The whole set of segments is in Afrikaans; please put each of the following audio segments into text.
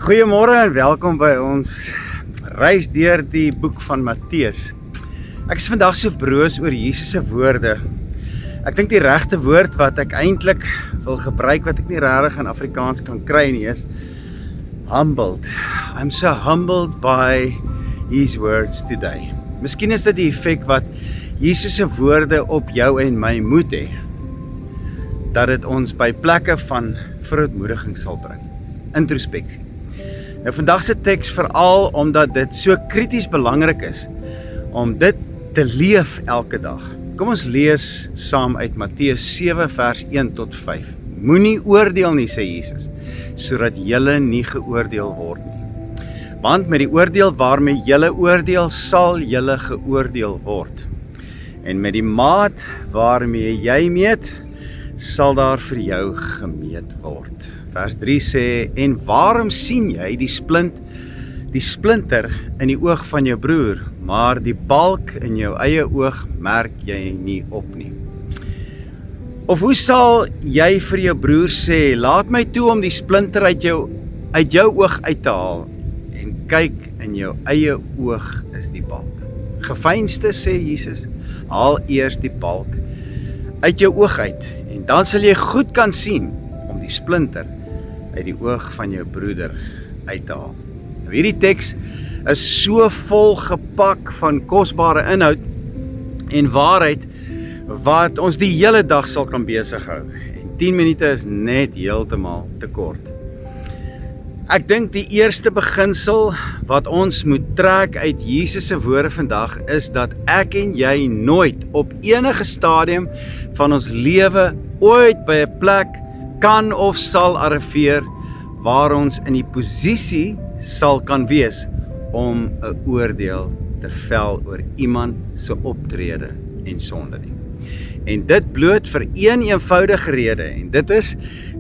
Goeiemôre en welkom by ons reis deur die boek van Matteus. Ek is vandag so broos oor Jesus se woorde. Ek dink die regte woord wat ek eintlik wil gebruik, wat ek nie regtig in Afrikaans kan kry nie, is humbled. I'm so humbled by his words today. Miskien is dit die effek wat Jesus se woorde op jou en my moet hê, dat dit ons by plekke van verootmoediging sal bring. Introspeksie. Nou vandag se teks veral omdat dit so krities belangrik is om dit te leef elke dag. Kom ons lees saam uit Matteus 7 vers 1 tot 5. Moenie oordeel nie, sê Jesus, sodat julle nie geoordeel word nie. Want met die oordeel waarmee julle oordeel, sal julle geoordeel word. En met die maat waarmee jy meet, sal daar vir jou gemeet word. Vers 3 sê, en waarom sien jy die splinter in die oog van jou broer, maar die balk in jou eie oog merk jy nie op nie? Of hoe sal jy vir jou broer sê, laat my toe om die splinter uit jou oog uit te haal, en kyk, in jou eie oog is die balk. Geveinsde, sê Jesus, haal eers die balk uit jou oog uit, en dan sal jy goed kan sien om die splinter uit die oog van jou broeder uit te haal. Nou, hierdie teks is so vol gepak van kosbare inhoud en waarheid wat ons die hele dag sal kan besig hou. En 10 minute is net heeltemal te kort. Ek dink die eerste beginsel wat ons moet trek uit Jesus se woorde vandag is dat ek en jy nooit op enige stadium van ons lewe ooit by 'n plek kan of sal arriveer waar ons in die posisie sal kan wees om 'n oordeel te vel oor iemand se optrede en sonde nie. En dit bloot vir een eenvoudige rede, en dit is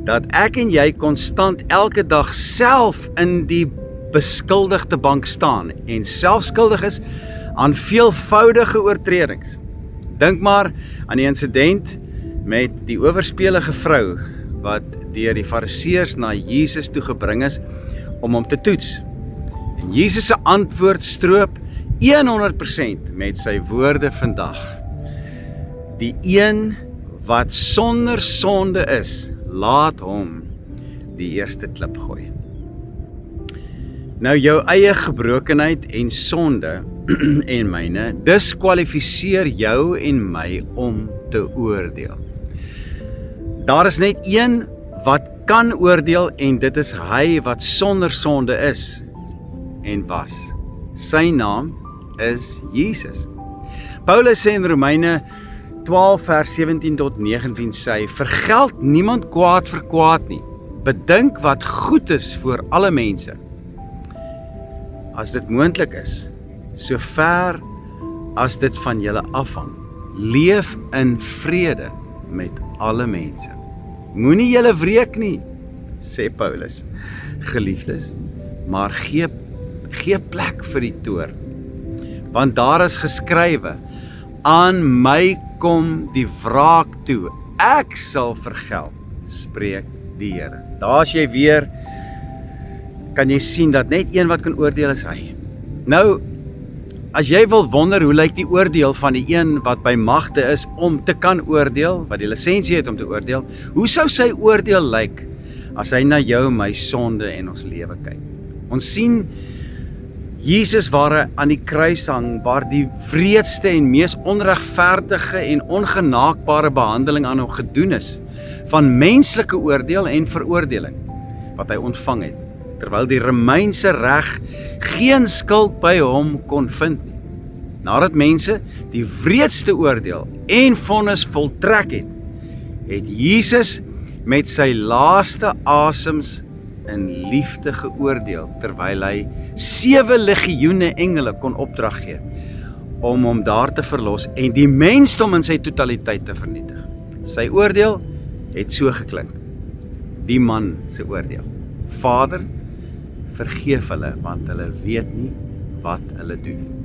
dat ek en jy konstant elke dag self in die beskuldigde bank staan en self skuldig is aan veelvoudige oortredings. Dink maar aan die insident met die owerspelige vrou wat deur die fariseërs na Jesus toe gebring is om hom te toets. En Jesus se antwoord stroop 100% met sy woorde vandag. Die een wat sonder sonde is, laat hom die eerste klip gooi. Nou jou eie gebrokenheid en sonde en myne diskwalifiseer jou en my om te oordeel. Daar is net een wat kan oordeel en dit is hy wat sonder sonde is en was. Sy naam is Jesus. Paulus sê in Romeine 12 vers 17 tot 19 sê, vergeld niemand kwaad vir kwaad nie. Bedink wat goed is vir alle mense. As dit moontlik is, so ver as dit van julle afhang, leef in vrede met alle mense. Moenie julle wreek nie, sê Paulus, geliefdes, maar gee plek vir die toorn. Want daar is geskrywe, aan my kom die wraak toe, ek sal vergeld, spreek die Here. Daar as jy weer, kan jy sien dat net een wat kan oordeel is hy. Nou, as jy wil wonder hoe lyk die oordeel van die een wat by magte is om te kan oordeel, wat die lisensie het om te oordeel, hoe sou sy oordeel lyk as hy na jou, my sonde en ons lewe kyk? Ons sien Jesus waar hy aan die kruis hang, waar die wreedste en mees onregverdige en ongenaakbare behandeling aan hom gedoen is, van menslike oordeel en veroordeling, wat hy ontvang het, terwyl die Romeinse reg geen skuld by hom kon vind nie. Nadat mense die wreedste oordeel en vonnis voltrek het, het Jesus met sy laaste asems in liefde geoordeel, terwyl hy 7 legioene engele kon opdrag gee, om hom daar te verlos en die mensdom in sy totaliteit te vernietig. Sy oordeel het so geklink, die man se oordeel, Vader, vergeef hulle, want hulle weet nie wat hulle doen nie.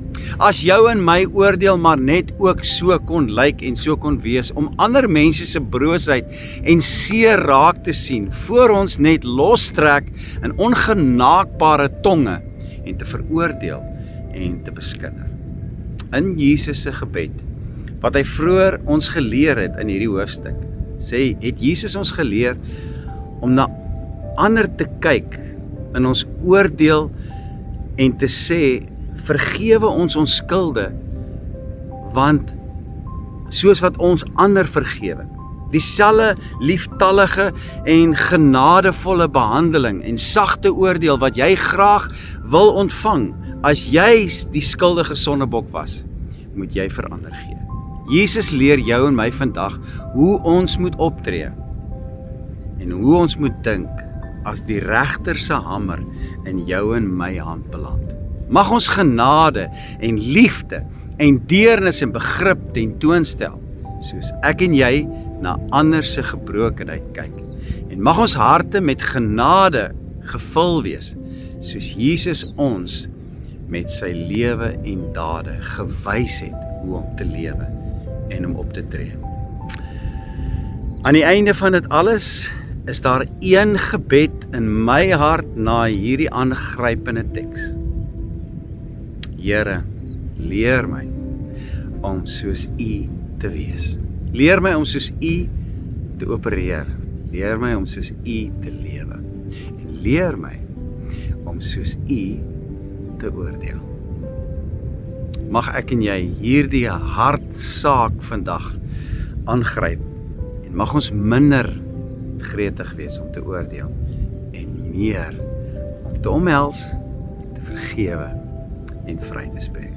as jou en my oordeel maar net ook so kon lyk en so kon wees, om ander mense se broosheid en seer raak te sien, voor ons net lostrek in ongenaakbare tonge en te veroordeel en te beskinder. In Jesus se gebed, wat hy vroeër ons geleer het in hierdie hoofstuk, het Jesus ons geleer om na ander te kyk in ons oordeel en te sê, vergewe ons skulde, want soos wat ons ander vergewe, dieselfde lieftallige en genadevolle behandeling en sagte oordeel wat jy graag wil ontvang as jy die skuldige sondebok was, moet jy verander gee. Jesus leer jou en my vandag hoe ons moet optree en hoe ons moet dink as die regter se hamer in jou en my hand beland. Mag ons genade en liefde en deernis en begrip tentoonstel, soos ek en jy na ander se gebrokenheid kyk. En mag ons harte met genade gevul wees, soos Jesus ons met sy lewe en dade gewys het hoe om te lewe en om op te tree. Aan die einde van dit alles is daar een gebed in my hart na hierdie aangrypende teks. Here, leer my om soos U te wees. Leer my om soos U te opereer. Leer my om soos U te lewe. En leer my om soos U te oordeel. Mag ek en jy hierdie hartsaak vandag aangryp en mag ons minder gretig wees om te oordeel en meer om te omhels, te vergewe en vry te spreek.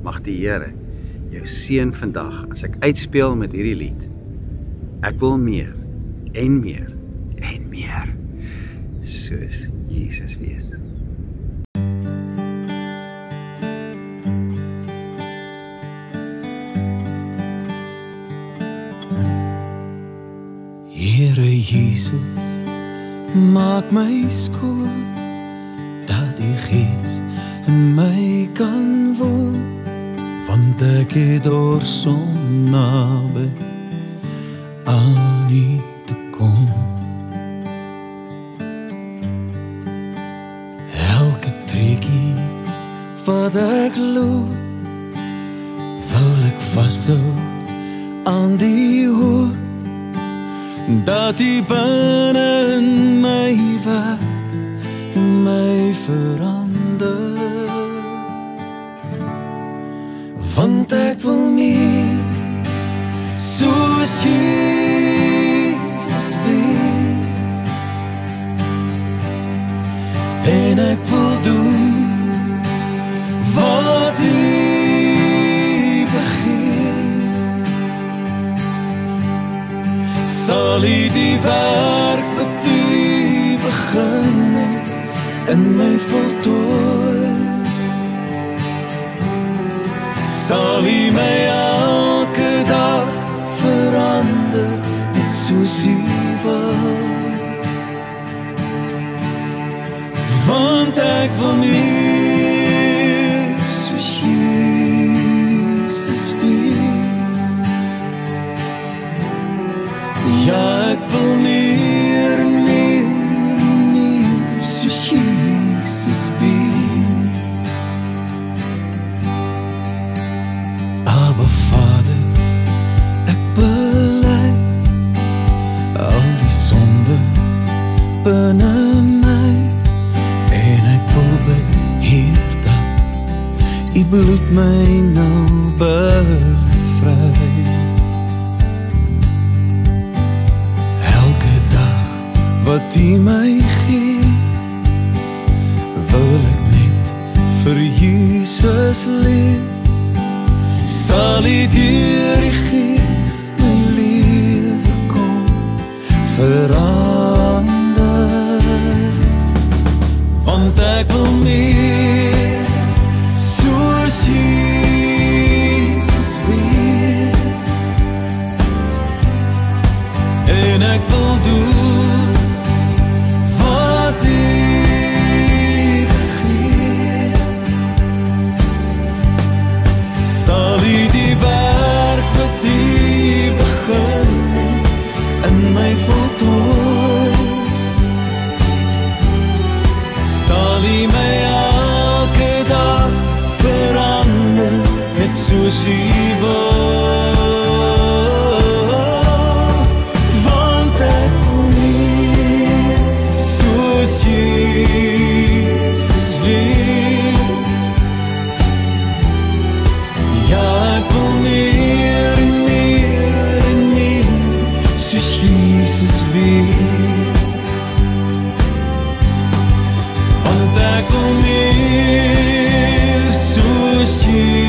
Mag die Here jou seën vandag as ek uitspeel met hierdie lied. Ek wil meer en meer en meer soos Jesus wees. Here Jesus, maak my skoon, dat die Gees in my kan woon, want ek het dors om naby aan U te kom. Elke trekkie wat ek loop, wil ek vashou aan die hoop, dat U binne in my werk en my verander. Want ek wil meer soos Jesus wees, en ek wil doen wat U begeer. Sal U die werk wat U begin het in my voltooi, sal U my elke dag verander net soos U wil. Want ek wil meer soos Jesus wees. Ja, ek wil meer en meer en meer soos Jesus wees. Abba Vader, ek bely al die sonde binne my, en ek wil beheer dat U bloed my nou bevry. Elke dag wat U my gee, wil ek net vir Jesus leef. Sal U deur die Gees my lewe kom verander. Want ek wil meer soos Jesus wees, en ek wil doen wat U begeer. sal U my elke dag verander net soos U wil, want ek wil meer soos Jesus wees. Ja, ek wil meer en meer en meer soos Jesus wees. Want ek wil meer soos Jesus.